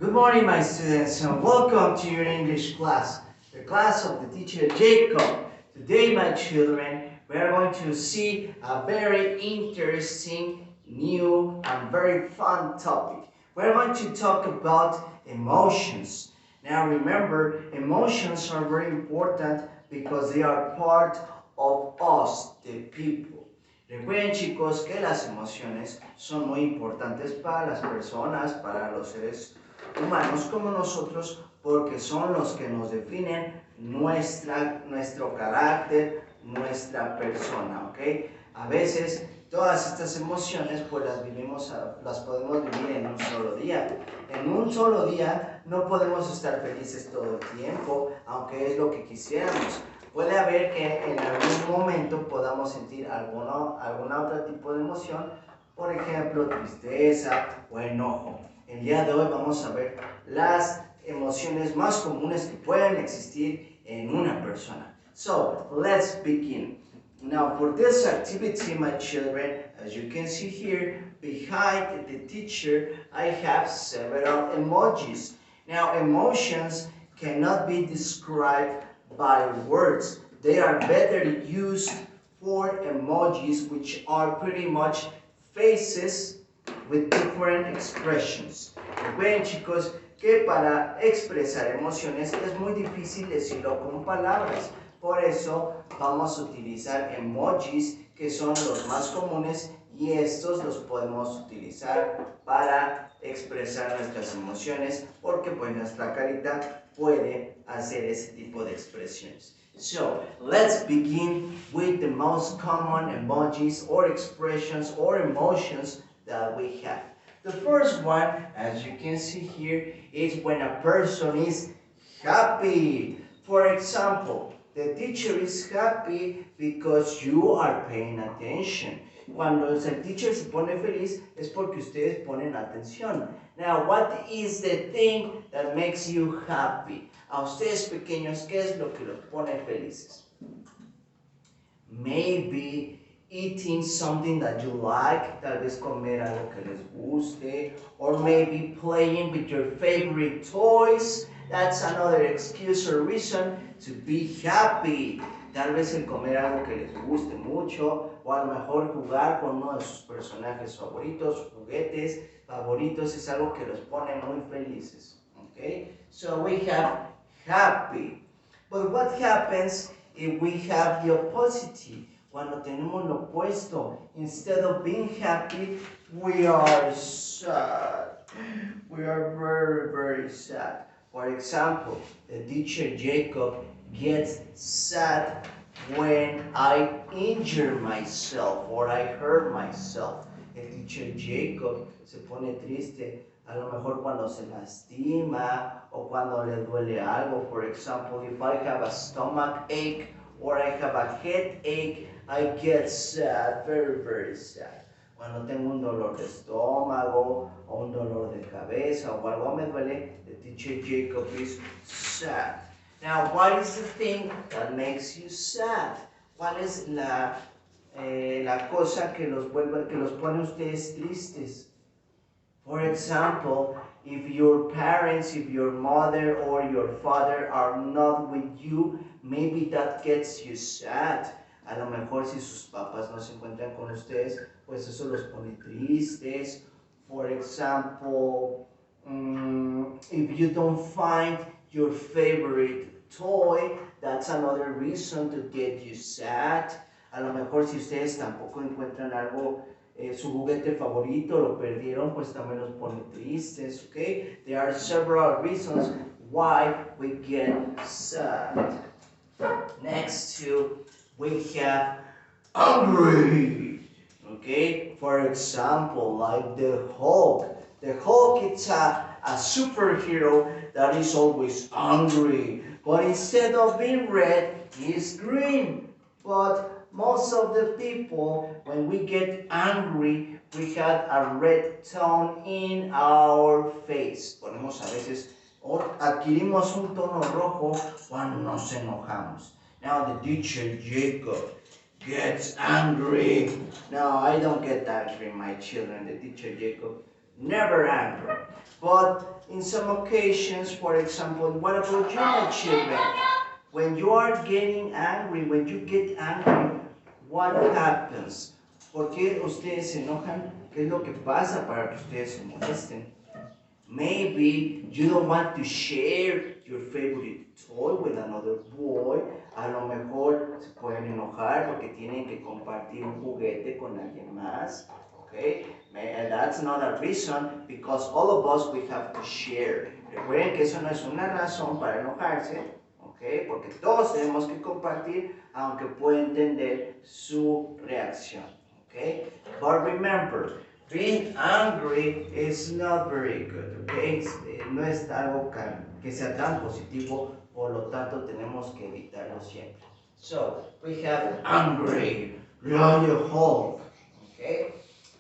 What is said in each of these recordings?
Good morning, my students, and welcome to your English class, the class of the teacher Jacob. Today, my children, we are going to see a very interesting, new, and very fun topic. We're going to talk about emotions. Now, remember, emotions are very important because they are part of us, the people. Recuerden, chicos, que las emociones son muy importantes para las personas, para los seres humanos como nosotros, porque son los que nos definen nuestro carácter, nuestra persona, ¿ok? A veces todas estas emociones pues las podemos vivir en un solo día. En un solo día no podemos estar felices todo el tiempo, aunque es lo que quisiéramos. Puede haber que en algún momento podamos sentir alguna otro tipo de emoción, por ejemplo, tristeza o enojo. El día de hoy vamos a ver las emociones más comunes que pueden existir en una persona. So, let's begin. Now, for this activity, my children, as you can see here, behind the teacher, I have several emojis. Now, emotions cannot be described by words. They are better used for emojis, which are pretty much faces with different expressions. Recuerden, chicos, que para expresar emociones es muy difícil decirlo con palabras. Por eso vamos a utilizar emojis, que son los más comunes, y estos los podemos utilizar para expresar nuestras emociones, porque pues nuestra carita puede hacer ese tipo de expresiones. So, let's begin with the most common emojis or expressions or emotions that we have. The first one, as you can see here, is when a person is happy. For example, the teacher is happy because you are paying attention. Cuando el teacher se pone feliz es porque ustedes ponen atención. Now, what is the thing that makes you happy? A ustedes pequeños, ¿qué es lo que los pone felices? Maybe eating something that you like, tal vez comer algo que les guste, or maybe playing with your favorite toys. That's another excuse or reason to be happy. Tal vez el comer algo que les guste mucho, o a lo mejor jugar con uno de sus personajes favoritos, juguetes favoritos, es algo que los pone muy felices. Okay? So we have happy. But what happens if we have the opposite? Cuando tenemos lo opuesto, instead of being happy, we are sad. We are very, very sad. For example, the teacher Jacob gets sad when I injure myself or I hurt myself. El teacher Jacob se pone triste a lo mejor cuando se lastima o cuando le duele algo. For example, if I have a stomach ache or I have a headache, I get sad, very, very sad. Cuando tengo un dolor de estómago o un dolor de cabeza o algo me duele, the teacher Jacob is sad. Now, what is the thing that makes you sad? ¿Cuál es la cosa que los pone ustedes tristes? For example, if your parents, if your mother or your father are not with you, maybe that gets you sad. A lo mejor si sus papás no se encuentran con ustedes, pues eso los pone tristes. For example, if you don't find your favorite toy, that's another reason to get you sad. A lo mejor si ustedes tampoco encuentran algo, su juguete favorito, lo perdieron, pues también los pone tristes, okay? There are several reasons why we get sad. Next to, we have hungry, okay? For example, like the Hulk. The Hulk is a superhero that is always hungry, but instead of being red, he's green. But most of the people, when we get angry, we have a red tone in our face. Ponemos a veces, o adquirimos un tono rojo cuando nos enojamos. Now the teacher Jacob gets angry. No, I don't get angry, my children. The teacher Jacob never angry. But in some occasions, for example, what about you, my children? When you are getting angry, when you get angry, what happens? ¿Por qué ustedes se enojan? ¿Qué es lo que pasa para que ustedes se molesten? Maybe you don't want to share your favorite toy with another boy. A lo mejor se pueden enojar porque tienen que compartir un juguete con alguien más. Okay? And that's not a reason because all of us we have to share. Recuerden que eso no es una razón para enojarse. Okay? Porque todos tenemos que compartir aunque pueda entender su reacción. Okay? But remember, being angry is not very good, okay? No es algo que sea tan positivo, por lo tanto tenemos que evitarlo siempre. So, we have angry, like a Hulk, okay?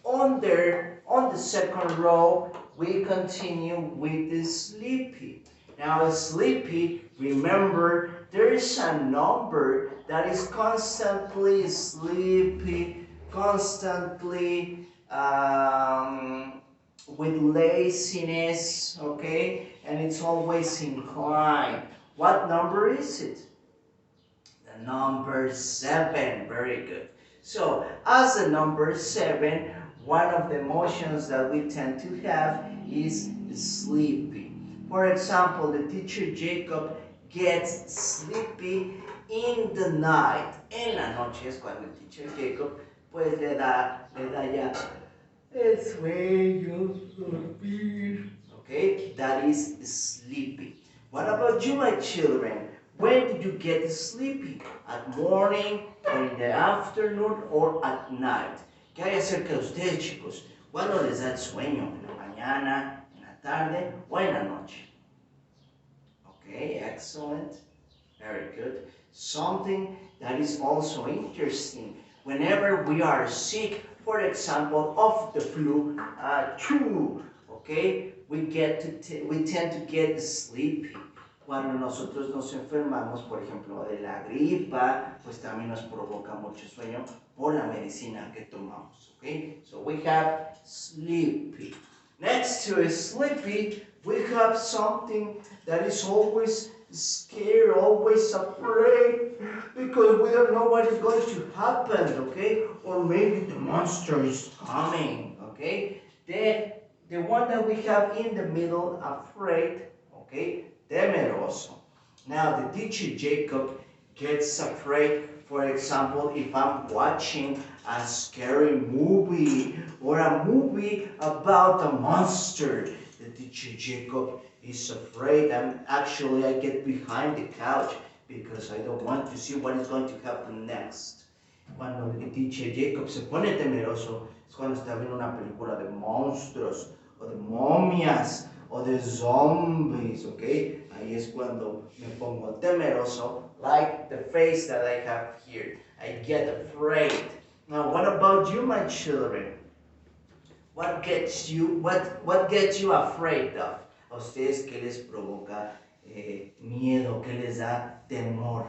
On the second row, we continue with the sleepy. Now, sleepy, remember, there is a number that is constantly sleepy, constantly with laziness, okay? And it's always inclined. What number is it? The number 7. Very good. So, as the number 7, one of the emotions that we tend to have is sleepy. For example, the teacher Jacob gets sleepy in the night. En la noche es cuando el teacher Jacob pues le da ya el sueño, dormir. Okay, that is sleepy. What about you, my children? When did you get sleepy? At morning, or in the afternoon, or at night? ¿Qué hay acerca de ustedes, chicos? ¿Cuándo les da el sueño? ¿En la mañana, en la tarde, o en la noche? Okay, excellent. Very good. Something that is also interesting. Whenever we are sick, for example, of the flu, okay, we tend to get sleepy. Cuando nosotros nos enfermamos, por ejemplo, de la gripa, pues también nos provoca mucho sueño por la medicina que tomamos, okay? So we have sleepy. Next to sleepy, we have something that is always scared, always afraid, because we don't know what is going to happen, okay? Or maybe the monster is coming, okay? The one that we have in the middle, afraid, okay? Temeroso. Now, the teacher Jacob gets afraid, for example, if I'm watching a scary movie or a movie about a monster. The teacher Jacob is afraid, and actually I get behind the couch because I don't want to see what is going to happen next. Cuando el teacher Jacob se pone temeroso es cuando está viendo una película de monstruos o de momias o de zombies, okay? Ahí es cuando me pongo temeroso, like the face that I have here. I get afraid. Now, what about you, my children? What gets you afraid of? ¿A ustedes qué les provoca miedo? ¿Qué les da temor?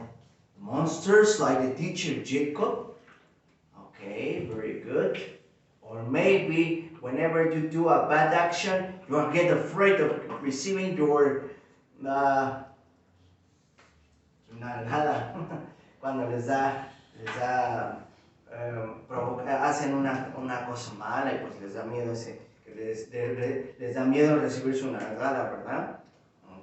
Monsters like the teacher Jacob? Okay, very good. Or maybe whenever you do a bad action, you get afraid of receiving your nada. Cuando hacen una cosa mala y pues les da miedo les da miedo recibir su nalgada, ¿verdad?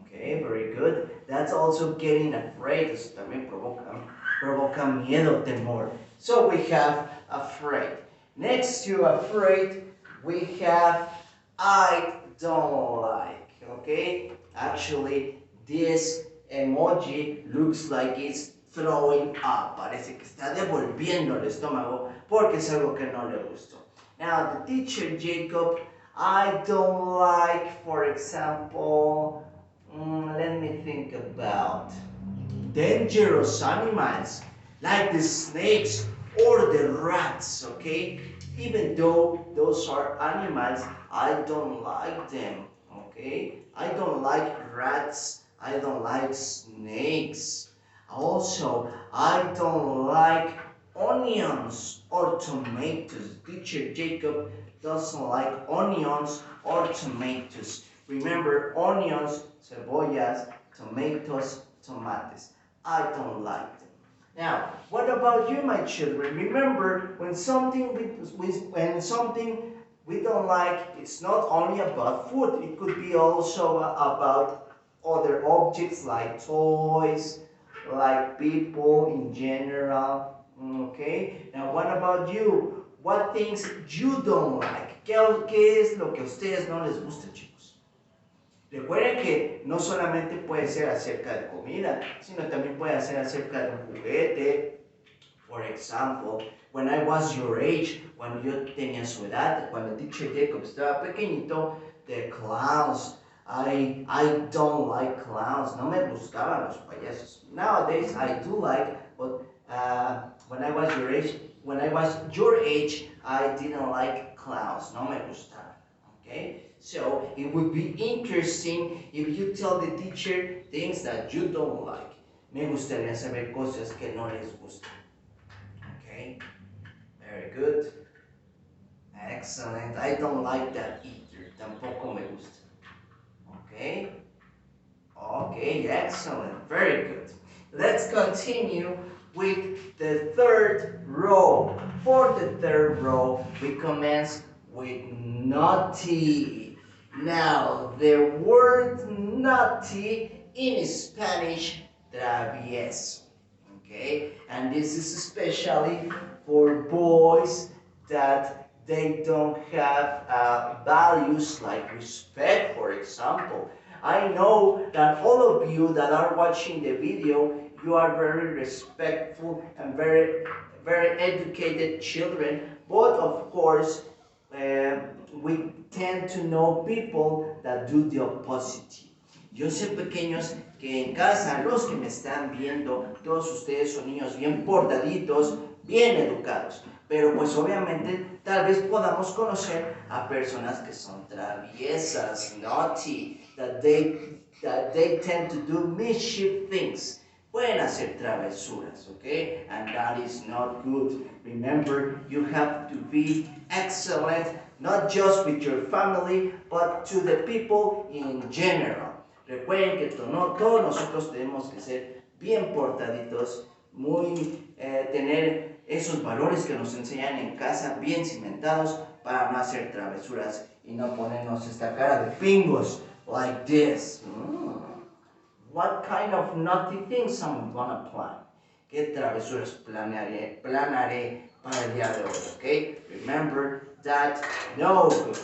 Okay, very good. That's also getting afraid. Eso también provoca miedo, temor. So we have afraid. Next to afraid, we have I don't like. Okay? Actually, this emoji looks like it's throwing up. Parece que está devolviendo el estómago porque es algo que no le gustó. Now, the teacher Jacob, I don't like, for example, let me think about dangerous animals like the snakes or the rats, okay? Even though those are animals, I don't like them, okay? I don't like rats, I don't like snakes. Also, I don't like onions or tomatoes. Teacher Jacob doesn't like onions or tomatoes. Remember, onions, cebollas, tomatoes, tomates. I don't like them. Now, what about you, my children? Remember, when something we don't like, it's not only about food. It could be also about other objects like toys, like people in general. Okay. Now, what about you? What things you don't like? ¿Qué es lo que a ustedes no les gusta, chicos? Recuerden que no solamente puede ser acerca de comida, sino también puede ser acerca de un juguete. For example, when I was your age, cuando yo tenía su edad, cuando Teacher Jacob estaba pequeñito, the clowns. I don't like clowns. No me gustaban los payasos. Nowadays I do like, but when I was your age, I didn't like clowns. No me gustaban. Okay? So it would be interesting if you tell the teacher things that you don't like. Me gustaría saber cosas que no les gustan. Okay? Very good. Excellent. I don't like that either. Tampoco me gusta. Okay? Okay, excellent. Very good. Let's continue with the third row. For the third row, we commence with naughty. Now, the word naughty in Spanish, travieso. Okay? And this is especially for boys that they don't have values like respect, for example. I know that all of you that are watching the video, you are very respectful and very educated children, but of course, we tend to know people that do the opposite. Yo sé, pequeños, que en casa los que me están viendo, todos ustedes son niños bien portaditos, bien educados. Pero pues obviamente tal vez podamos conocer a personas que son traviesas, naughty, that they tend to do mischief things. Pueden hacer travesuras, okay? And that is not good. Remember, you have to be excellent, not just with your family, but to the people in general. Recuerden que todos nosotros tenemos que ser bien portaditos, tener esos valores que nos enseñan en casa bien cimentados para no hacer travesuras y no ponernos esta cara de pingos like this. What kind of naughty things I'm gonna plan? ¿Qué travesuras planaré para el día de hoy? Okay? Remember that no good.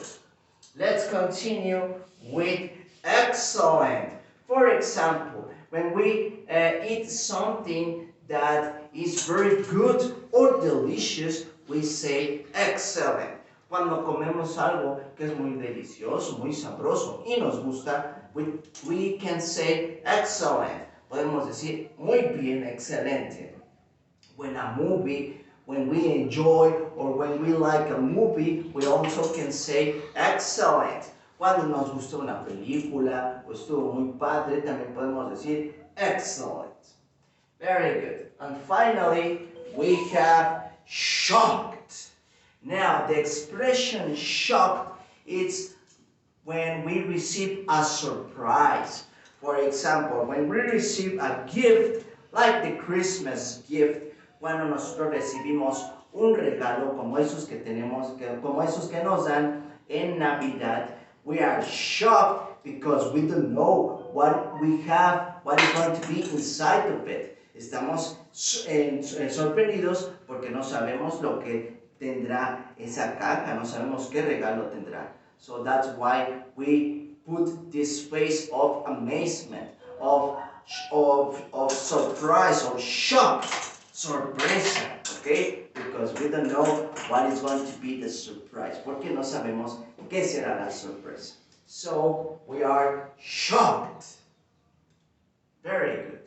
Let's continue with excellent. For example, when we eat something that is very good or delicious, we say excellent. Cuando comemos algo que es muy delicioso, muy sabroso y nos gusta, we can say excellent. Podemos decir muy bien, excelente. When we enjoy or when we like a movie, we also can say excellent. Cuando nos gustó una película o estuvo muy padre, también podemos decir excellent. Very good. And finally, we have shocked. Now, the expression shocked is when we receive a surprise. For example, when we receive a gift, like the Christmas gift, cuando nosotros recibimos un regalo como esos que nos dan en Navidad, we are shocked because we don't know what we have, what is going to be inside of it. Estamos sorprendidos porque no sabemos lo que tendrá esa caja, no sabemos qué regalo tendrá. So that's why we put this face of amazement, of surprise, or shock, sorpresa, okay? Because we don't know what is going to be the surprise. Porque no sabemos qué será la sorpresa. So we are shocked. Very good.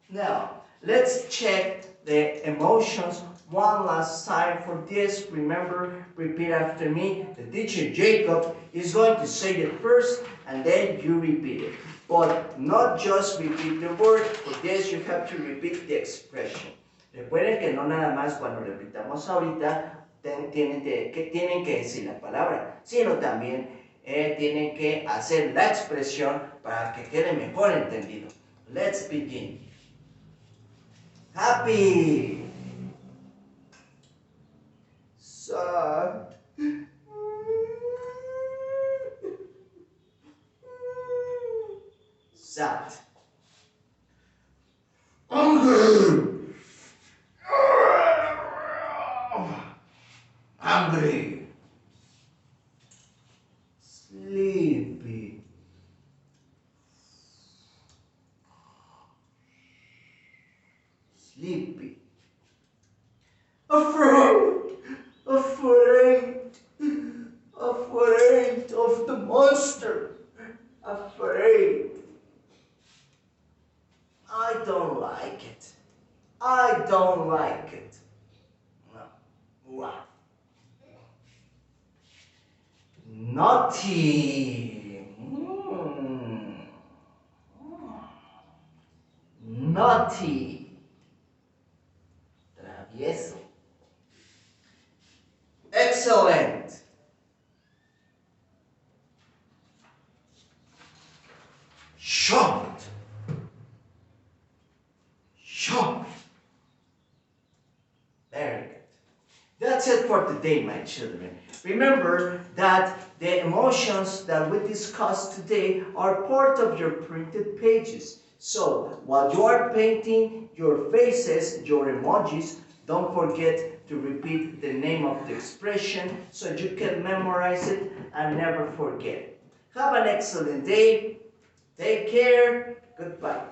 Now, let's check the emotions one last time. For this, remember, repeat after me. The teacher Jacob is going to say it first and then you repeat it. But not just repeat the word. For this, you have to repeat the expression. Recuerden que no nada más cuando repitamos ahorita tienen que decir la palabra, sino también tienen que hacer la expresión para que quede mejor entendido. Let's begin. Happy. Sad. Sad. Hungry. Hungry. Sleepy. Sleepy. Afraid. Afraid. Afraid of the monster. Afraid. I don't like it. I don't like it. No. Wow. Naughty. Naughty. Travieso. Excellent. Shocked. Shocked. Very good. That's it for today, my children. Remember that the emotions that we discussed today are part of your printed pages. So, while you are painting your faces, your emojis, don't forget to repeat the name of the expression so you can memorize it and never forget it. Have an excellent day. Take care. Goodbye.